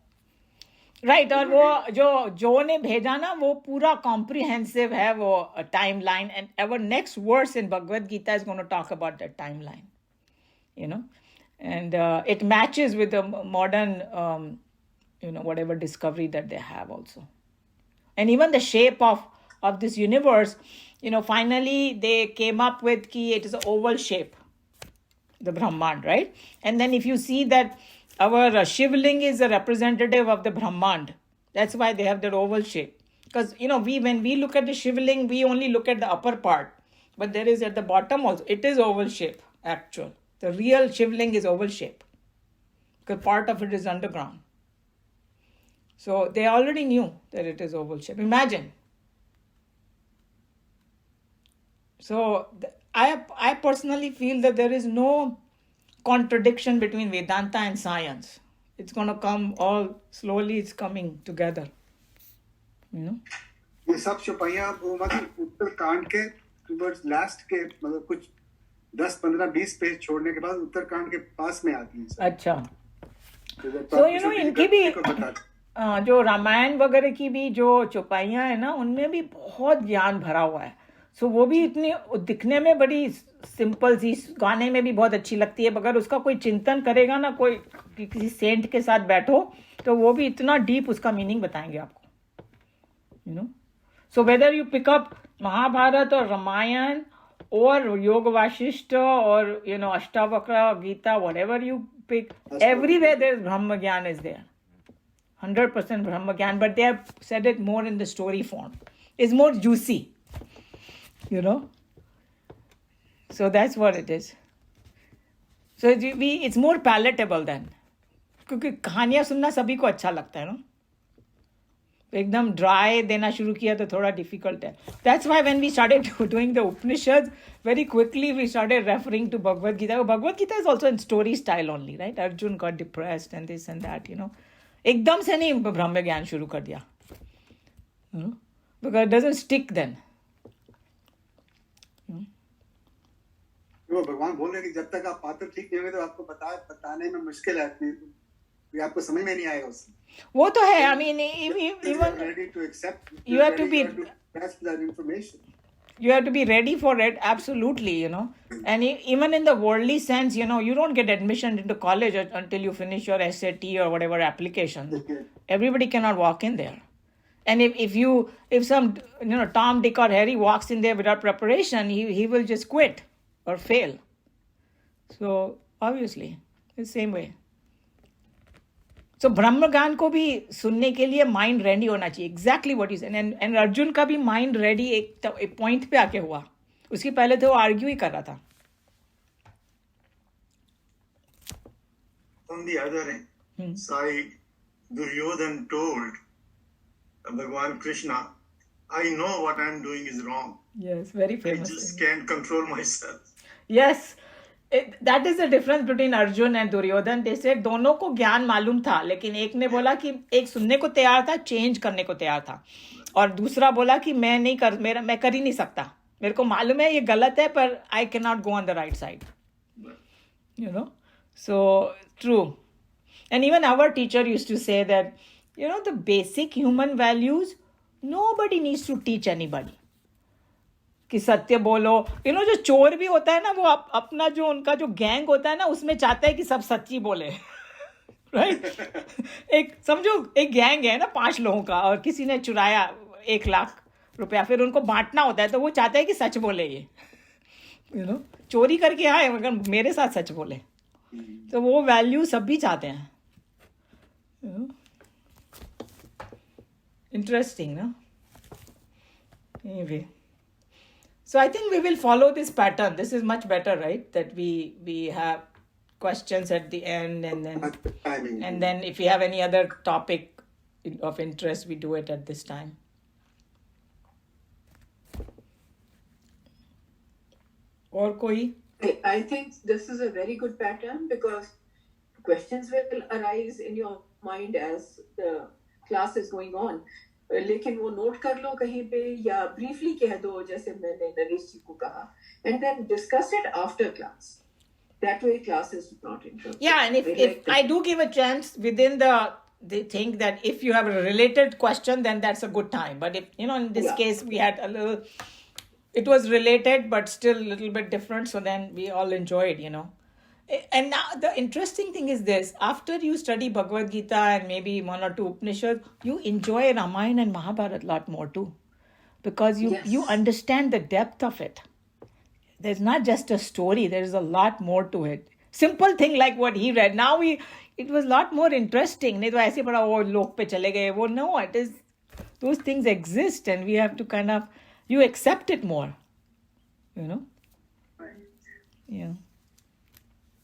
राइट और वो जो ने भेजा ना वो पूरा कॉम्प्रिहेंसिव है वो timeline and ever next verse in Bhagavad Gita is going to talk about that timeline you know and it matches with the modern whatever discovery that they have also and even the shape of this universe finally they came up with ki it is an oval shape, the Brahmand, right? And then if you see that our Shivling is a representative of the Brahmand, that's why they have that oval shape. Because when we look at the Shivling, we only look at the upper part, but there is at the bottom also it is oval shape. Actual the real Shivling is oval shape because part of it is underground. So they already knew that it is oval shape. Imagine. So I personally feel that there is no contradiction between Vedanta and science. It's going to come all slowly. It's coming together. ये सब चौपाइयाँ वो मतलब उत्तरकांड के towards last के मतलब कुछ 10, 15, 20 page छोड़ने के बाद उत्तरकांड के पास में आती है। अच्छा तो इनकी भी जो रामायण वगैरह की भी जो चौपाइयाँ है ना उनमें भी बहुत ज्ञान भरा हुआ है। सो वो भी इतनी दिखने में बड़ी सिंपल सी, गाने में भी बहुत अच्छी लगती है, मगर उसका कोई चिंतन करेगा ना, कोई किसी सेंट के साथ बैठो तो वो भी इतना डीप उसका मीनिंग बताएंगे आपको। So whether you pick up Mahabharata और Ramayana or Yoga Vasishta or Ashtavakra, Geeta, whatever you pick, everywhere there is Brahma Gyan is there. 100% Brahma Gyan, but they have said it more in the story form. It's more juicy, So that's what it is. So it's more palatable then. क्योंकि कहानियाँ सुनना सभी को अच्छा लगता है ना, एकदम ड्राई देना शुरू किया तो थोड़ा डिफिकल्ट है. That's why when we started doing the Upanishad very quickly we started referring to Bhagavad Gita. Bhagavad Gita is also in story style only, right? Arjun got depressed and this and that, एकदम से नहीं ब्रह्म ज्ञान शुरू कर दिया, because it doesn't stick then. वो भगवान बोल रहे कि जब तक आप पात्र ठीक नहीं होंगे तो आपको बताने में मुश्किल है, आपको समझ में नहीं आएगा उससे. वो तो है. I mean, even ready to accept, you have to be grasp that information. You have to be ready for it, absolutely, And even in the worldly sense, you don't get admission into college until you finish your SAT or whatever application. Everybody cannot walk in there. And if some Tom, Dick or Harry walks in there without preparation, he will just quit or fail. So obviously, it's the same way. So ब्रह्म ज्ञान को भी सुनने के लिए mind ready होना चाहिए. Exactly what is and Arjun का भी माइंड रेडी एक पॉइंट पे आके हुआ. उसके पहले तो वो आर्ग्यू ही कर रहा था. On the other side, Duryodhan told Bhagwan Krishna, I know what I'm doing is wrong. Yes, very famous. I just can't control myself. Yes. That is the difference between Arjun and Duryodhan. They said दोनों को ज्ञान मालूम था, लेकिन एक ने बोला कि एक सुनने को तैयार था, चेंज करने को तैयार था, और दूसरा बोला कि मैं कर ही नहीं सकता, मेरे को मालूम है ये गलत है, पर I cannot go on the right side. So true. And even our teacher used to say that the basic human values nobody needs to teach anybody. कि सत्य बोलो. जो चोर भी होता है ना, वो अपना जो उनका जो गैंग होता है ना, उसमें चाहता है कि सब सच्ची बोले. राइट? एक समझो एक गैंग है ना 5 लोगों का, और किसी ने चुराया 1 लाख रुपया, फिर उनको बांटना होता है, तो वो चाहता है कि सच बोले ये. चोरी करके आए मगर मेरे साथ सच बोले. तो वो वैल्यू सब भी चाहते हैं. इंटरेस्टिंग ना. Anyway, so I think we will follow this pattern. This is much better, right? That we have questions at the end, and then if we have any other topic of interest, we do it at this time. Or koi? I think this is a very good pattern, because questions will arise in your mind as the class is going on. लेकिन वो note कर लो कहीं पे, या briefly कह दो जैसे मैंने नरेश जी को कहा, and then discuss it after class. That way class is not interrupted. Yeah, and if I do give a chance within the they think that if you have a related question, then that's a good time. But if, in this Yeah. case, we had a little, it was related, but still a little bit different. So then we all enjoyed, And now the interesting thing is this: after you study Bhagavad Gita and maybe one or two Upanishads, you enjoy Ramayana and Mahabharata a lot more too, because you Yes. understand the depth of it. There's not just a story, there's a lot more to it. Simple thing like what he read, now it was a lot more interesting. नहीं तो ऐसे पड़ा वो लोक पे चले गए वो. No, it is, those things exist and we have to kind of, you accept it more, yeah.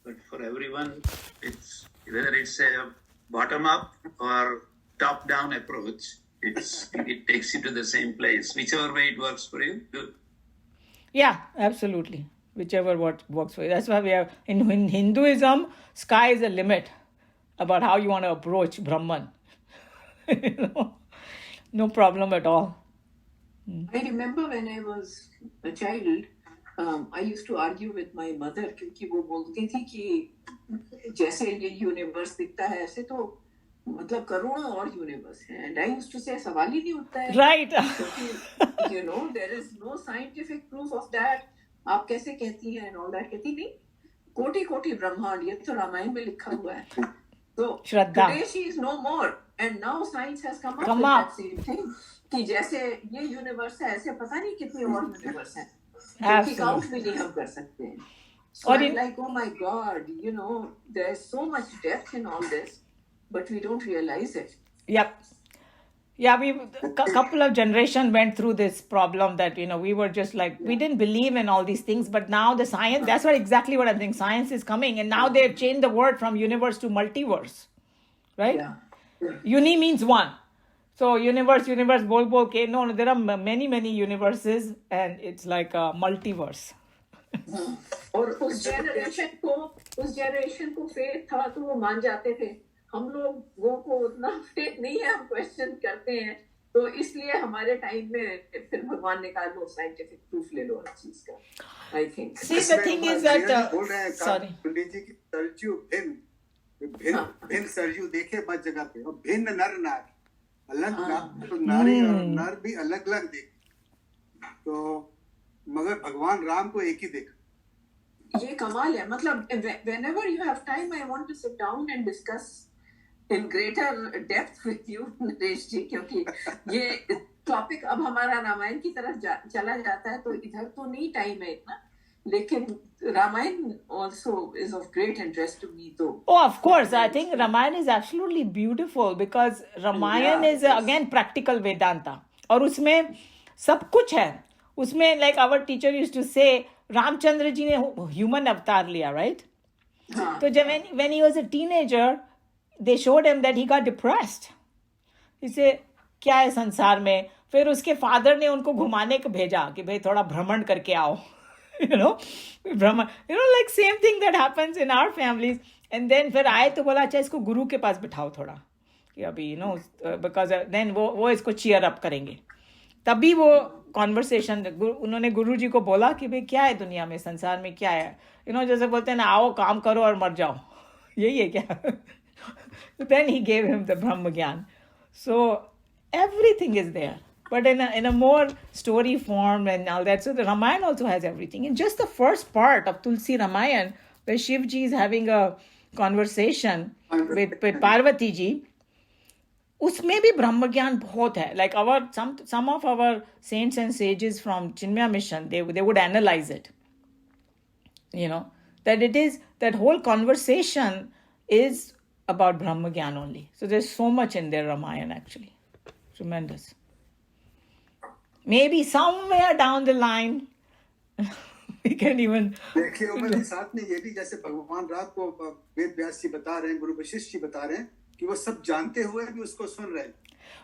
But for everyone, it's whether it's a bottom up or top down approach, it takes you to the same place. Whichever way it works for you, do. Yeah, absolutely. Whichever what works for you. That's why we have in Hinduism, sky is the limit about how you want to approach Brahman. No problem at all. I remember when I was a child, I used to argue with my mother क्योंकि वो बोलती थी कि जैसे ये universe दिखता है ऐसे तो मतलब करोड़ों और यूनिवर्स हैं. And I used to say सवाल ही नहीं उठता है. Right. क्योंकि there is no scientific proof of that. आप कैसे कहती हैं and all that. कहती नहीं, कोटि कोटि ब्रह्मांड, ये तो रामायण में लिखा हुआ है. So Shraddha. today she is no more, and now science has come up Come with up. that same thing कि जैसे ये यूनिवर्स है ऐसे पता नहीं कितने और यूनिवर्स हैं जो कि Absolutely. काउंट भी नहीं हम कर सकते हैं. So Or I'm in- like, oh my God, there's so much depth in all this, but we don't realize it. Yep. Yeah, a couple of generations went through this problem that, we were just like, we didn't believe in all these things, but now the science, that's exactly what I think, science is coming. And now they've changed the word from universe to multiverse, right? Yeah. Uni means one. So universe, bol ke. No, there are many, many universes and it's like a multiverse. और उस generation को faith था तो वो मान जाते थे. हम लोगों को उतना फेथ नहीं है, हम क्वेश्चन करते हैं, तो इसलिए हमारे टाइम में फिर भगवान ने कहा लो साइंटिफिक प्रूफ ले लो हर चीज का. I think See, the thing is that, बोल रहे हैं sorry. पंडित जी की सरजू भिन्न सरजू देखे मत जगह पे, और भिन्न नर नार अलग तो नारी और नर भी अलग अलग देखे, तो मगर भगवान राम को एक ही देखा. ये कमाल है. मतलब whenever you have time, I want to sit down and discuss in greater depth with you, Naresh जी, क्योंकि ये टॉपिक अब हमारा रामायण की तरफ चला जाता है, तो इधर तो नहीं टाइम है इतना, लेकिन Ramayan also is of great interest to me. तो Oh, of course. I think Ramayana is absolutely beautiful because Ramayana is again practical Vedanta. और उसमें सब कुछ है. उसमें like our teacher used to say, Ramchandra ji ने human अवतार लिया, right? हाँ. So when he was a teenager, they showed him that he got depressed. He said, क्या है संसार में? फिर उसके फादर ने उनको घुमाने को भेजा कि भाई थोड़ा भ्रमण करके आओ. भ्रमण, like same thing that happens in our families. And then फिर आए तो बोला अच्छा इसको गुरु के पास बिठाओ थोड़ा कि अभी because then वो इसको cheer up करेंगे. तभी वो कॉन्वर्सेशन उन्होंने गुरु जी को बोला कि भाई क्या है दुनिया में, संसार में क्या है, जैसे बोलते हैं ना आओ काम करो और मर जाओ, यही है क्या. Then he gave him the Brahma Gyan. So everything is there, but in a more story form and all that. So the Ramayana also has everything. In just the first part of Tulsi Ramayana, where Shivji is having a conversation with Parvati ji, उसमें भी ब्रह्म ज्ञान बहुत है. Like some of our saints and sages from Chinmaya mission, they would analyze it. That it is, that whole conversation is about Brahma Gyan only. So there's so much in their Ramayana actually. Tremendous. Maybe somewhere down the line, we can even... देखिए उमर साथ में ये भी जैसे भगवान राम को वेद व्यास जी बता रहे हैं, गुरु वशिष्ठ जी बता रहे हैं कि वो सब जानते हुए भी उसको सुन रहे हैं,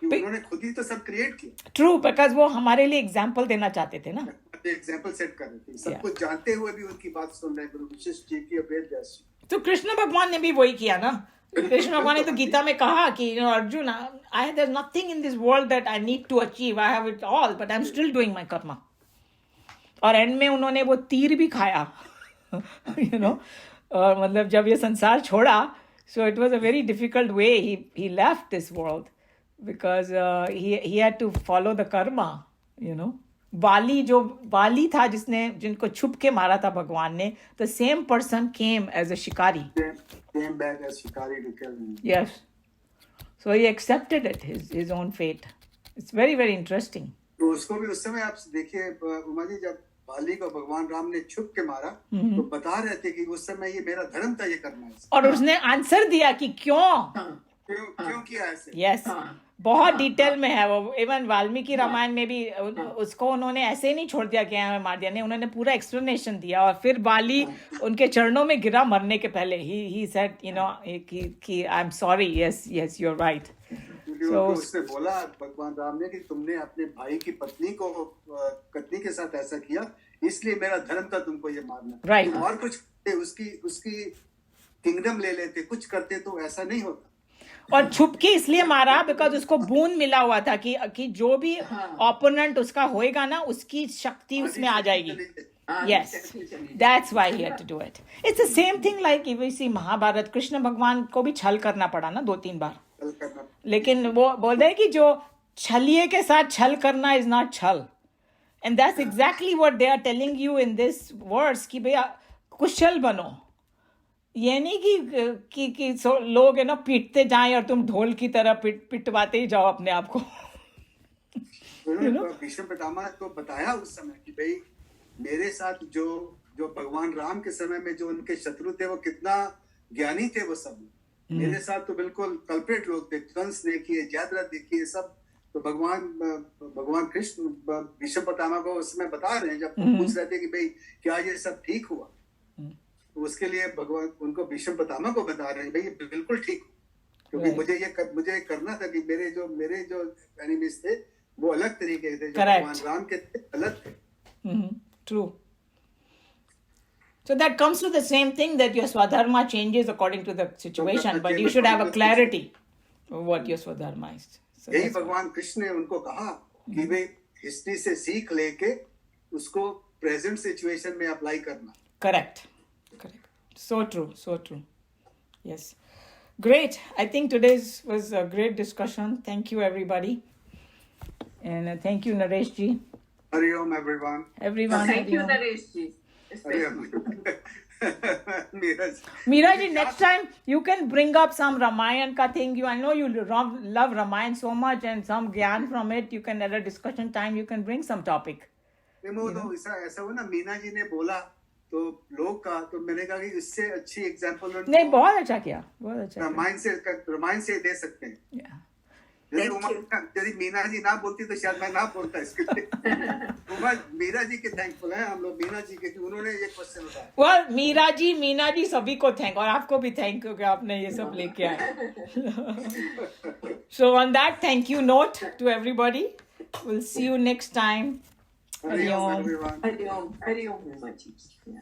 कि उन्होंने खुद ही तो सब क्रिएट किया. True, because वो हमारे लिए एग्जाम्पल देना चाहते थे ना. एग्जाम्पल सेट कर रहे थे, सब कुछ जानते हुए भी उनकी बात सुन रहे हैं गुरु वशिष्ठ जी की और वेद व्यास जी. तो कृष्ण भगवान ने भी वही किया ना. कृष्ण भगवान ने तो गीता में कहा कि Arjun, there's nothing in this world that I need to achieve. I have it all, but I'm still doing my karma. और एंड में उन्होंने वो तीर भी खाया. और मतलब जब ये संसार छोड़ा, So it was a very difficult way he left this world, because he had to follow the karma, you know. वाली था जिनको छुप के मारा था भगवान ने, the same person came as a shikari. Came back as shikari to kill him. Yes. So he accepted it, his own fate. It's very, very interesting. तो उसको भी उस समय आप देखिए उमा जी, जब बाली को भगवान राम ने छुप के मारा, तो बता रहे थे कि उस समय ये मेरा धर्म था, ये करना है। और उसने आंसर दिया कि क्यों किया ऐसे। यस, बहुत डिटेल में है वो। इवन वाल्मीकि रामायण में भी उसको उन्होंने ऐसे नहीं छोड़ दिया कि हमें मार दिया, नहीं, उन्होंने पूरा एक्सप्लेनेशन दिया। और फिर बाली उनके चरणों में गिरा मरने के पहले, ही सेड यू नो कि I am sorry, yes you are right. तो उसने बोला भगवान राम ने कि तुमने अपने भाई की पत्नी के साथ ऐसा किया, इसलिए मेरा धर्म था तुमको ये मारना। राइट। और कुछ उसकी किंगडम ले लेते, कुछ करते तो ऐसा नहीं होता। और छुप के इसलिए मारा बिकॉज उसको बूंद मिला हुआ था कि जो भी ओपोनेंट उसका होएगा ना, उसकी शक्ति उसमें आ जाएगी। Yes, that's why he had to do it. It's the same thing like if we see Mahabharat, Krishna भगवान को भी छल करना पड़ा ना 2-3 बार, लेकिन वो बोलते हैं कि जो छलिए के साथ छल करना is not छल, and that's exactly what they are telling you in this verse कि भैया कुशल बनो। ये नहीं कि लोग है ना पीटते जाएं और तुम ढोल की तरह पिटवाते ही जाओ अपने आप को। भीष्म पितामह को बताया उस समय कि भाई मेरे साथ जो भगवान राम के समय में जो उनके शत्रु थे वो कितना ज्ञानी थे, वो सब मेरे साथ तो बिल्कुल कल्प्रेट लोग थे। कंस देखिए, जयद्रथ देखिए, सब तो भगवान कृष्ण भीष्म पितामह को उसमें बता रहे हैं, जब पूछ रहे थे कि भाई क्या ये सब ठीक हुआ, तो उसके लिए भगवान उनको भीष्म पितामह को बता रहे हैं भाई ये बिल्कुल ठीक, क्योंकि मुझे करना था कि मेरे जो एनिमीज थे वो अलग तरीके थे, जो भगवान राम के थे अलग थे। True. So that comes to the same thing, that your swadharma changes according to the situation, but you should have a clarity of what your swadharma is. So यही भगवान कृष्ण ने उनको कहा कि वे हिस्ट्री से सीख लेके उसको प्रेजेंट सिचुएशन में अप्लाई करना। Correct. So true. Yes. Great. I think today's was a great discussion. Thank you, everybody. And thank you, Naresh ji. Hari Om, everyone. Thank you, Naresh ji. Meera ji, next time you can bring up some Ramayan ka thing. I know you love Ramayan so much, and some gyan from it. You can, at a discussion time, you can bring some topic. ऐसा हो ना, मीना जी ने बोला तो लोग का, तो मैंने कहा कि इससे अच्छी एग्जांपल नहीं, बहुत अच्छा किया, बहुत अच्छा। रामायण से दे सकते हैं। यदि मीना जी ना बोलती तो शायद मैं ना बोलता इसके लिए। मीरा जी के थैंकफुल हैं हम लोग, मीना जी के, उन्होंने ये क्वेश्चन उठाया। Well, मीना जी सभी को थैंक, और आपको भी थैंक यू कि आपने ये सब लेके आए। So on that thank you note to everybody, we'll see you next time. Hari Om, everyone. Hari Om, Hari Om, Mama ji. Yeah.